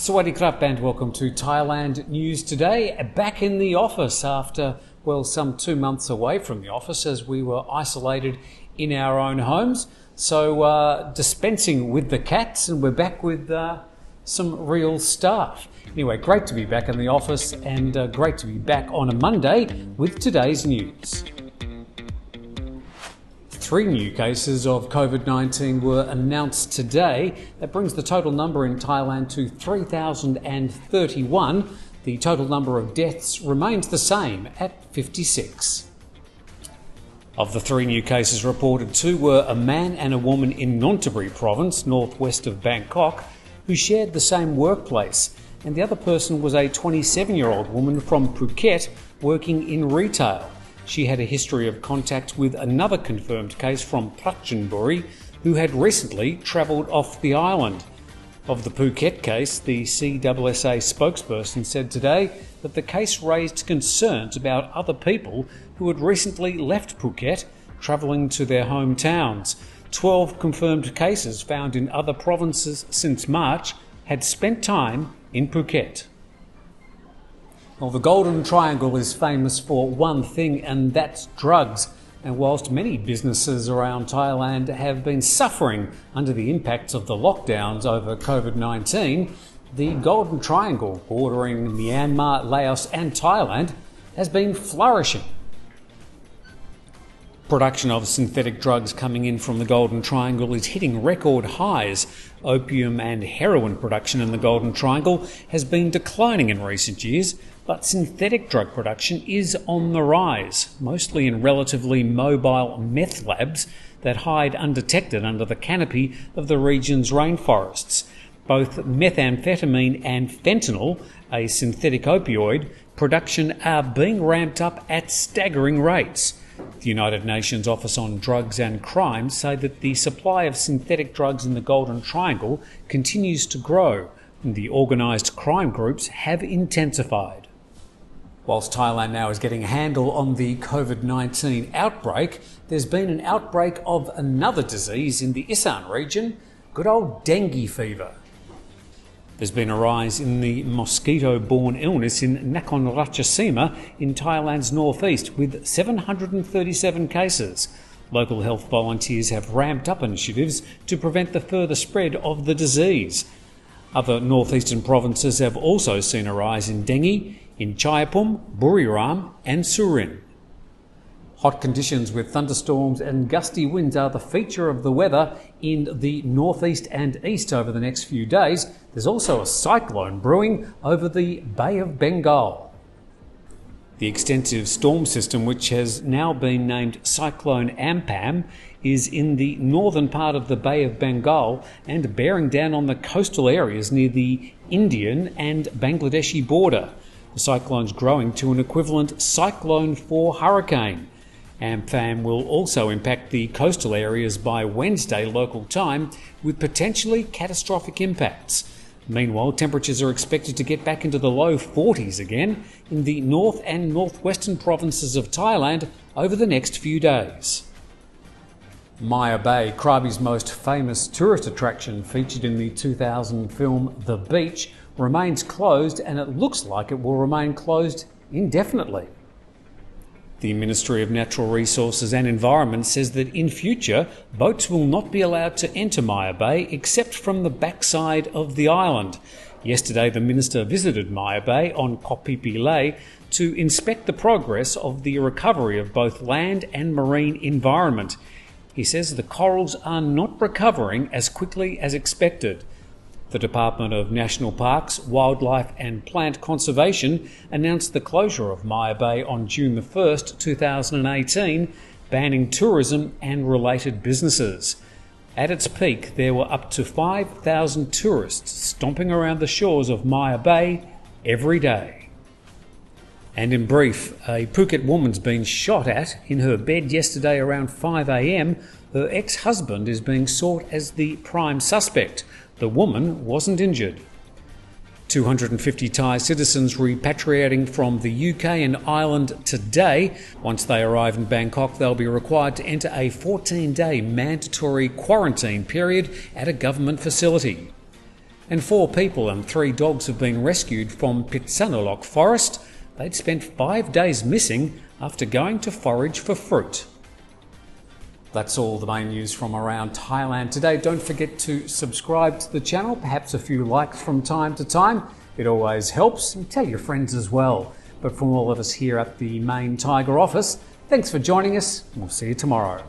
Sawasdee krap and welcome to Thailand News Today. Back in the office after, some 2 months away from the office as we were isolated in our own homes. So dispensing with the cats, and we're back with some real staff. Anyway, great to be back in the office and great to be back on a Monday with today's news. 3 new cases of Covid-19 were announced today. That brings the total number in Thailand to 3,031. The total number of deaths remains the same at 56. Of the 3 new cases reported, 2 were a man and a woman in Nonthaburi province, northwest of Bangkok, who shared the same workplace. And the other person was a 27-year-old woman from Phuket working in retail. She had a history of contact with another confirmed case from Prachinburi who had recently travelled off the island. Of the Phuket case, the CSSA spokesperson said today that the case raised concerns about other people who had recently left Phuket, travelling to their hometowns. 12 confirmed cases found in other provinces since March had spent time in Phuket. Well, the Golden Triangle is famous for one thing, and that's drugs. And whilst many businesses around Thailand have been suffering under the impacts of the lockdowns over Covid-19, the Golden Triangle, bordering Myanmar, Laos and Thailand, has been flourishing. Production of synthetic drugs coming in from the Golden Triangle is hitting record highs. Opium and heroin production in the Golden Triangle has been declining in recent years, but synthetic drug production is on the rise, mostly in relatively mobile meth labs that hide undetected under the canopy of the region's rainforests. Both methamphetamine and fentanyl, a synthetic opioid, production are being ramped up at staggering rates. The United Nations Office on Drugs and Crime say that the supply of synthetic drugs in the Golden Triangle continues to grow, and the organised crime groups have intensified. Whilst Thailand now is getting a handle on the Covid-19 outbreak, there's been an outbreak of another disease in the Isan region, good old dengue fever. There's been a rise in the mosquito-borne illness in Nakhon Ratchasima in Thailand's northeast, with 737 cases. Local health volunteers have ramped up initiatives to prevent the further spread of the disease. Other northeastern provinces have also seen a rise in dengue in Chayapum, Buriram and Surin. Hot conditions with thunderstorms and gusty winds are the feature of the weather in the northeast and east over the next few days. There's also a cyclone brewing over the Bay of Bengal. The extensive storm system, which has now been named Cyclone Ampam, is in the northern part of the Bay of Bengal and bearing down on the coastal areas near the Indian and Bangladeshi border. The cyclone's growing to an equivalent Cyclone 4 hurricane. Ampam will also impact the coastal areas by Wednesday local time, with potentially catastrophic impacts. Meanwhile, temperatures are expected to get back into the low 40s again in the north and northwestern provinces of Thailand over the next few days. Maya Bay, Krabi's most famous tourist attraction featured in the 2000 film The Beach, remains closed, and it looks like it will remain closed indefinitely. The Ministry of Natural Resources and Environment says that in future, boats will not be allowed to enter Maya Bay except from the backside of the island. Yesterday, the Minister visited Maya Bay on Koh Phi Phi Lay to inspect the progress of the recovery of both land and marine environment. He says the corals are not recovering as quickly as expected. The Department of National Parks, Wildlife and Plant Conservation announced the closure of Maya Bay on June 1, 2018, banning tourism and related businesses. At its peak, there were up to 5,000 tourists stomping around the shores of Maya Bay every day. And in brief, a Phuket woman's been shot at in her bed yesterday around 5 a.m. Her ex-husband is being sought as the prime suspect. The woman wasn't injured. 250 Thai citizens repatriating from the UK and Ireland today. Once they arrive in Bangkok, they'll be required to enter a 14-day mandatory quarantine period at a government facility. and 4 people and 3 dogs have been rescued from Pitsanulok forest. They'd spent 5 days missing after going to forage for fruit. That's all the main news from around Thailand today. Don't forget to subscribe to the channel, perhaps a few likes from time to time. It always helps, and tell your friends as well. But from all of us here at the main Thaiger office, thanks for joining us. We'll see you tomorrow.